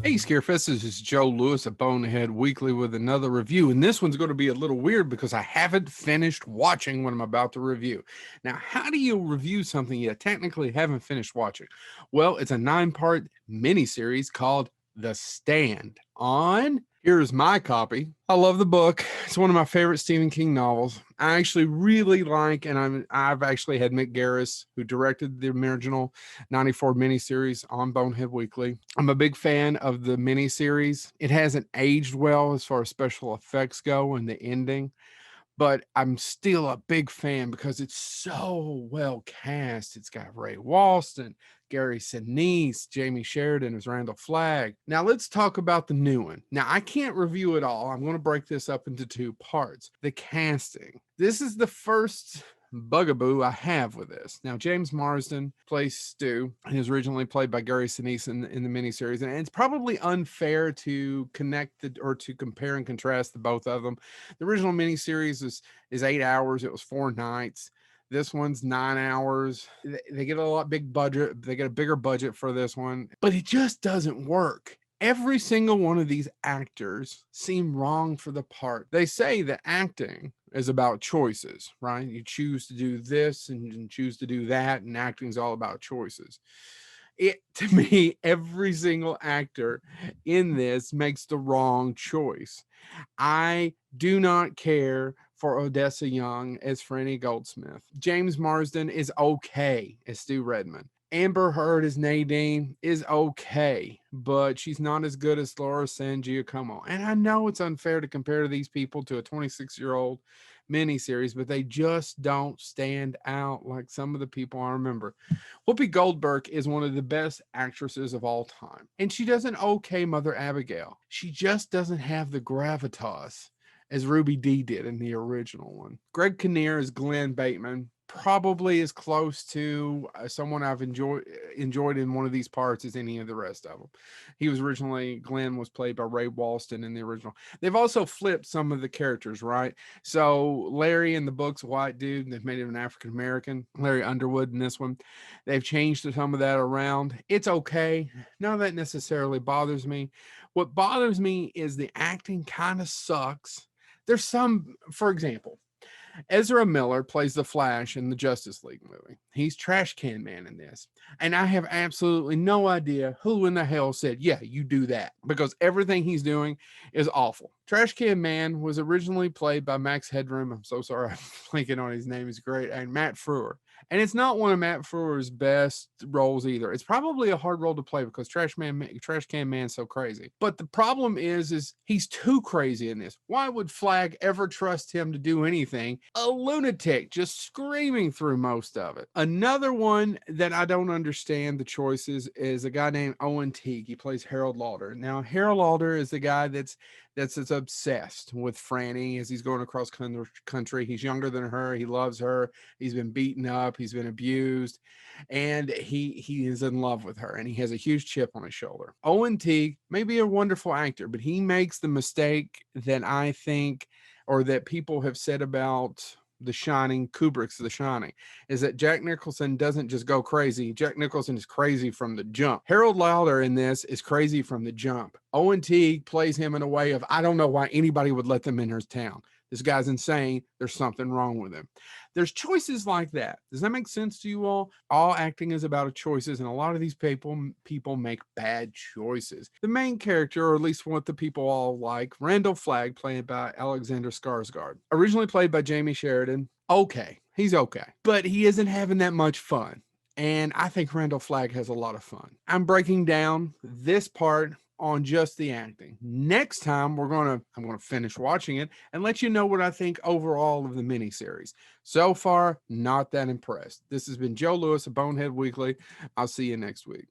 Hey, Scarefest, this is Joe Lewis of Bonehead Weekly with another review. And this one's going to be a little weird because I haven't finished watching what I'm about to review. Now, how do you review something you technically haven't finished watching? Well, it's a 9-part miniseries called The Stand on. Here's my copy. I love the book. It's one of my favorite Stephen King novels. I actually really like, and I've actually had Mick Garris, who directed the original 94 miniseries on Bonehead Weekly. I'm a big fan of the miniseries. It hasn't aged well as far as special effects go and the ending, but I'm still a big fan because it's so well cast. It's got Ray Walston, Gary Sinise, Jamie Sheridan as Randall Flagg. Now let's talk about the new one. Now I can't review it all. I'm going to break this up into 2 parts. The casting. This is the first bugaboo I have with this. Now, James Marsden plays Stu. He was originally played by Gary Sinise in the miniseries, and it's probably unfair to connect or to compare and contrast the both of them. The original miniseries is 8 hours. It was 4 nights. This one's 9 hours. They get a lot big budget. They get a bigger budget for this one, but it just doesn't work. Every single one of these actors seem wrong for the part. They say that acting is about choices, right? You choose to do this and choose to do that, and acting is all about choices. To me, every single actor in this makes the wrong choice. I do not care for Odessa Young as Franny Goldsmith. James Marsden is okay as Stu Redmond. Amber Heard as Nadine is okay, but she's not as good as Laura San Giacomo. And I know it's unfair to compare these people to a 26-year-old miniseries, but they just don't stand out like some of the people I remember. Whoopi Goldberg is one of the best actresses of all time, and she does an okay Mother Abigail. She just doesn't have the gravitas as Ruby Dee did in the original one. Greg Kinnear is Glenn Bateman, probably as close to someone I've enjoyed in one of these parts as any of the rest of them. Glenn was played by Ray Walston in the original. They've also flipped some of the characters, right? So Larry in the book's a white dude, and they've made him an African American. Larry Underwood in this one. They've changed some of that around. It's okay. None of that necessarily bothers me. What bothers me is the acting kind of sucks. There's some, for example, Ezra Miller plays the Flash in the Justice League movie. He's Trash Can Man in this. And I have absolutely no idea who in the hell said, yeah, you do that, because everything he's doing is awful. Trash Can Man was originally played by Max Headroom. I'm so sorry, I'm blanking on his name. He's great. And Matt Frewer. And it's not one of Matt Frewer's best roles either. It's probably a hard role to play because Trash Can Man's so crazy. But the problem is he's too crazy in this. Why would Flagg ever trust him to do anything? A lunatic just screaming through most of it. Another one that I don't understand the choices is a guy named Owen Teague. He plays Harold Lauder. Now, Harold Lauder is the guy that's obsessed with Franny as he's going across country. He's younger than her. He loves her. He's been beaten up. He's been abused, and he is in love with her, and he has a huge chip on his shoulder. Owen Teague may be a wonderful actor, but he makes the mistake that I think, or that people have said about The Shining, Kubrick's The Shining, is that Jack Nicholson doesn't just go crazy. Jack Nicholson is crazy from the jump. Harold Lauder in this is crazy from the jump. Owen Teague plays him in a way of, I don't know why anybody would let them in his town. This guy's insane. There's something wrong with him. There's choices like that. Does that make sense to you all? All acting is about choices, and a lot of these people make bad choices. The main character, or at least what the people all like, Randall Flagg, played by Alexander Skarsgård, originally played by Jamie Sheridan. Okay, he's okay, but he isn't having that much fun. And I think Randall Flagg has a lot of fun. I'm breaking down this part on just the acting. Next time I'm gonna finish watching it and let you know what I think overall of the miniseries. So far, not that impressed. This has been Joe Lewis of Bonehead Weekly. I'll see you next week.